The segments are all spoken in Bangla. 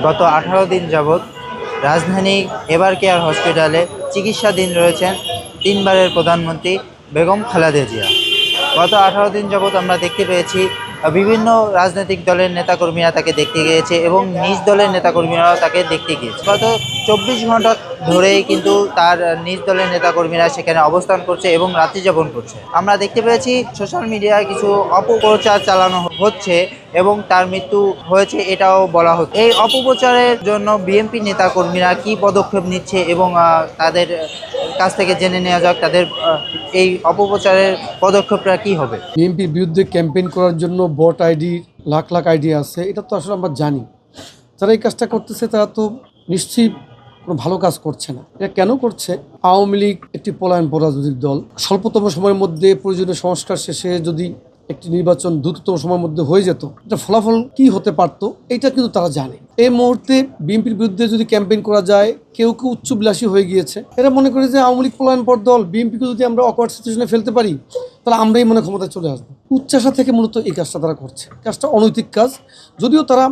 গত 18 দিন যাবৎ রাজধানী এভার কেয়ার হসপিটালে চিকিৎসাধীন রয়েছেন তিনবারের প্রধানমন্ত্রী বেগম খালেদা জিয়া। গত 18 দিন যাবৎ আমরা দেখতে পেয়েছি বিভিন্ন রাজনৈতিক দলের নেতাকর্মীরা তাকে দেখতে গিয়েছে এবং নিজ দলের নেতাকর্মীরাও তাকে দেখতে গিয়েছে। গত 24 ঘন্টা ধরেই কিন্তু তার নিজ দলের নেতাকর্মীরা সেখানে অবস্থান করছে এবং রাত্রি যাপন করছে। আমরা দেখতে পেয়েছি সোশ্যাল মিডিয়ায় কিছু অপপ্রচার চালানো হচ্ছে এবং তার মৃত্যু হয়েছে এটাও বলা হচ্ছে। এই অপপ্রচারের জন্য বিএনপি নেতাকর্মীরা কি পদক্ষেপ নিচ্ছে এবং তাদের কাছ থেকে জেনে নেওয়া যাক তাদের এই অপপ্রচারের পদক্ষেপটা কি হবে। বিএনপির বিরুদ্ধে ক্যাম্পেইন করার জন্য bot ID lakh lakh ID আছে, এটা তো আসলে আমরা জানি। যারা এই কাজটা করতেছে তারা তো নিশ্চয়ই কোনো ভালো কাজ করছে না। এটা কেন করছে? আওয়ামী লীগ একটি পলায়ন রাজনৈতিক দল, স্বল্পতম সময়ের মধ্যে প্রয়োজনীয় সংস্কার শেষে যদি একটি নির্বাচন দ্রুততম সময়ের মধ্যে হয়ে যেত, এটা ফলাফল কি হতে পারত এটা কিন্তু তারা জানে। এই মুহূর্তে বিএনপির বিরুদ্ধে যদি ক্যাম্পেইন করা যায়, কেউ কেউ উচ্চবিলাসী হয়ে গিয়েছে, এরা মনে করে যে আওয়ামী লীগ পলায়ন দল, বিএনপিকে যদি আমরা অকওয়ার্ড সিচুয়েশনে ফেলতে পারি তাহলে আমরাই মনে ক্ষমতায় চলে আসবো। উচ্চাসা থেকে মূলত এই কাজটা তারা করছে। কাজটা অনৈতিক কাজ, যদিও তারা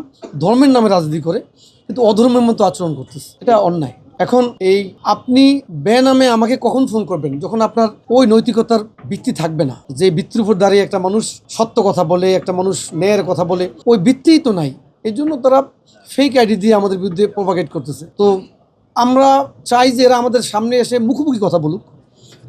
ধর্মের নামে রাজনীতি করে, কিন্তু অধর্মের মতো আচরণ করতেছে, এটা অন্যায়। এখন এই আপনি বেনামে আমাকে কখন ফোন করবেন? যখন আপনার ওই নৈতিকতার ভিত্তি থাকবে না, যে ভিত্তির উপর দাঁড়িয়ে একটা মানুষ সত্য কথা বলে, একটা মানুষ ন্যায়ের কথা বলে, ওই ভিত্তিই তো নাই। এই জন্য তারা ফেক আইডি দিয়ে আমাদের বিরুদ্ধে প্রোপাগেট করতেছে। তো আমরা চাই যে এরা আমাদের সামনে এসে মুখোমুখি কথা বলুক।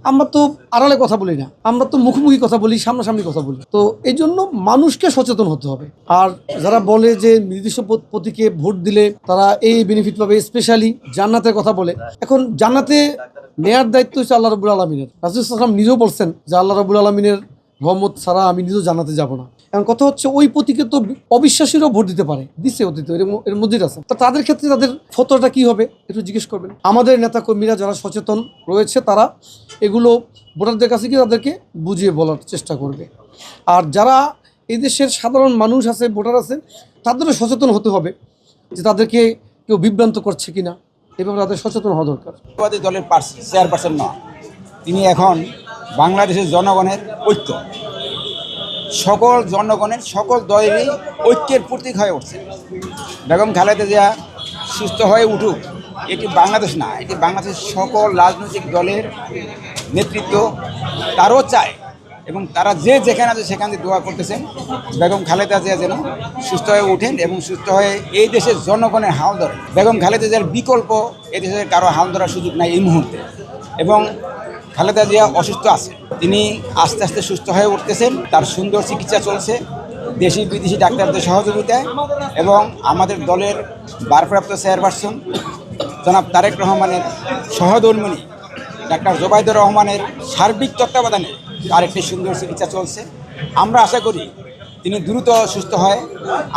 আমরা তো আড়ালে কথা বলি না, আমরা তো মুখোমুখি কথা বলি, সামনাসামনি কথা বলি। তো এই জন্য মানুষকে সচেতন হতে হবে। আর যারা বলে যে নির্দিষ্ট প্রতীকে ভোট দিলে তারা এই বেনিফিট পাবে, স্পেশালি জান্নাতের কথা বলে, এখন জান্নাতে নেয়ার দায়িত্ব হচ্ছে আল্লাহ রাব্বুল আলামিনের। রাসূল সাল্লাল্লাহু আলাইহি ওয়াসাল্লাম নিজেও বলছেন যে আল্লাহ রাব্বুল আলামিনের রহমত ছাড়া আমি নিজেও জান্নাতে যাব না। এখন কথা হচ্ছে ওই প্রতীকে তো অবিশ্বাসীরাও ভোট দিতে পারে, দিচ্ছে অতীত, এর মধ্যে আছে। তা তাদের ক্ষেত্রে তাদের ফতোয়াটা কি হবে একটু জিজ্ঞেস করবেন। আমাদের নেতাকর্মীরা যারা সচেতন রয়েছে তারা এগুলো ভোটারদের কাছে গিয়ে তাদেরকে বুঝিয়ে বলার চেষ্টা করবে। আর যারা এই দেশের সাধারণ মানুষ আছে, ভোটার আছে, তাদেরও সচেতন হতে হবে যে তাদেরকে কেউ বিভ্রান্ত করছে কিনা, এভাবে তাদের সচেতন হওয়া দরকার। দলের চেয়ারপারসন নয়, তিনি এখন বাংলাদেশের জনগণের ঐক্য, সকল জনগণের সকল দলেরই ঐক্যের প্রতীক হয়ে উঠছে। বেগম খালেদা জিয়া সুস্থ হয়ে উঠুক, এটি বাংলাদেশ না, এটি বাংলাদেশের সকল রাজনৈতিক দলের নেতৃত্ব তারও চায় এবং তারা যে যেখানে আছে সেখানে দোয়া করতেছেন বেগম খালেদা জিয়া যেন সুস্থ হয়ে ওঠেন এবং সুস্থ হয়ে এই দেশের জনগণের হাল ধরেন। বেগম খালেদা জিয়ার বিকল্প এই দেশের কারো হাল ধরার সুযোগ নাই এই মুহূর্তে। এবং খালেদা জিয়া অসুস্থ আছে, তিনি আস্তে আস্তে সুস্থ হয়ে উঠতেছেন, তার সুন্দর চিকিৎসা চলছে দেশি বিদেশি ডাক্তারদের সহযোগিতায় এবং আমাদের দলের ভারপ্রাপ্ত চেয়ারপারসন জনাব তারেক রহমানের সহধর্মিণী ডাক্তার জোবাইদুর রহমানের সার্বিক তত্ত্বাবধানে তার একটি সুন্দর চিকিৎসা চলছে। আমরা আশা করি তিনি দ্রুত সুস্থ হয়ে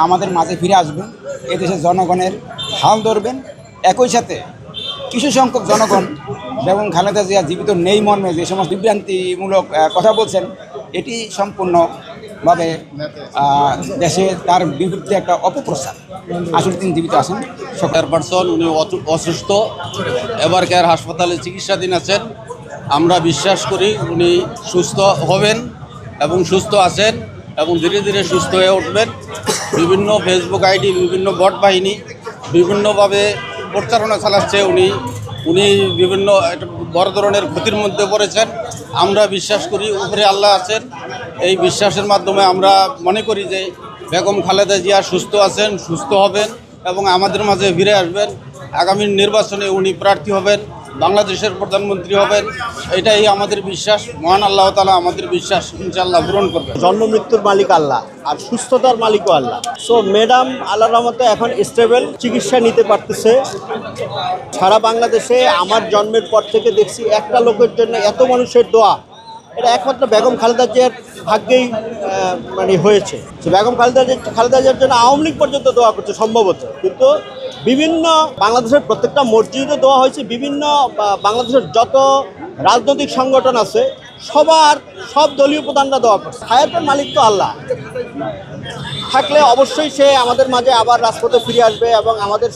আমাদের মাঝে ফিরে আসবেন, এদেশের জনগণের হাল ধরবেন। একই সাথে কিছু সংখ্যক জনগণ বেগম খালেদা জিয়া জীবিত নেই মর্মে যে সমস্ত বিভ্রান্তিমূলক কথা বলছেন, এটি সম্পূর্ণভাবে দেশে তার বিরুদ্ধে একটা অপপ্রচার। আসলে তিনি জীবিত আছেন। চেয়ারপারসন উনি অসুস্থ, এভার কেয়ার হাসপাতালে চিকিৎসাধীন আছেন। আমরা বিশ্বাস করি উনি সুস্থ হবেন এবং সুস্থ আছেন এবং ধীরে ধীরে সুস্থ হয়ে উঠবেন। বিভিন্ন ফেসবুক আইডি, বিভিন্ন বট বাহিনী বিভিন্নভাবে প্রচারণা চালাচ্ছে। উনি বিভিন্ন একটা বড় ধরনের ক্ষতির মধ্যে পড়েছেন। আমরা বিশ্বাস করি উপরে আল্লাহ আছেন। এই বিশ্বাসের মাধ্যমে আমরা মনে করি যে বেগম খালেদা জিয়া সুস্থ আছেন, সুস্থ হবেন এবং আমাদের মাঝে ফিরে আসবেন। আগামী নির্বাচনে উনি প্রার্থী হবেন, বাংলাদেশের প্রধানমন্ত্রী হবেন, এটাই আমাদের বিশ্বাস। মহান আল্লাহ তাআলা আমাদের বিশ্বাস ইনশাআল্লাহ পূরণ করবেন। জন্ম মৃত্যুর মালিক আল্লাহ, আর সুস্থতার মালিকও আল্লাহ। সো ম্যাডাম আল্লাহর রহমতে এখন স্টেবল, চিকিৎসা নিতে পারতেছে। সারা বাংলাদেশে আমার জন্মের পর থেকে দেখছি একটা লোকের জন্য এত মানুষের দোয়া, এটা একমাত্র বেগম খালেদা জিয়ার ভাগ্যেই হয়েছে। বেগম খালেদা জিয়ার জন্য আওয়ামী লীগ পর্যন্ত দোয়া করছে সম্ভবত, কিন্তু বিভিন্ন বাংলাদেশের প্রত্যেকটা মসজিদে দোয়া হয়েছে। বিভিন্ন বাংলাদেশের যত রাজনৈতিক সংগঠন আছে সব দলীয় প্রধানরা দোয়া করছে। হায়াতের মালিক তো আল্লাহ, থাকলে অবশ্যই সে আমাদের মাঝে আবার রাজপথে ফিরে আসবে এবং আমাদের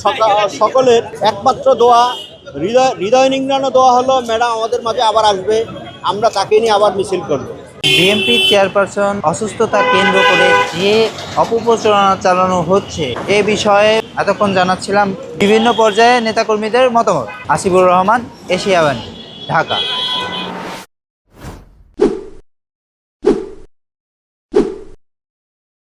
সকলের একমাত্র দোয়া, হৃদয় নিংড়ানো দোয়া হলো ম্যাডাম আমাদের মাঝে আবার আসবে, আমরা তাকে নিয়ে আবার মিছিল করব। বিএনপি চেয়ারপারসন অসুস্থতা কেন্দ্র করে যে অপপ্রচারণা চালানো হচ্ছে এ বিষয়ে এতক্ষণ জানাচ্ছিলাম বিভিন্ন পর্যায়ে নেতাকর্মীদের মতামত। আসিফুর রহমান, এশিয়া বাণী, ঢাকা।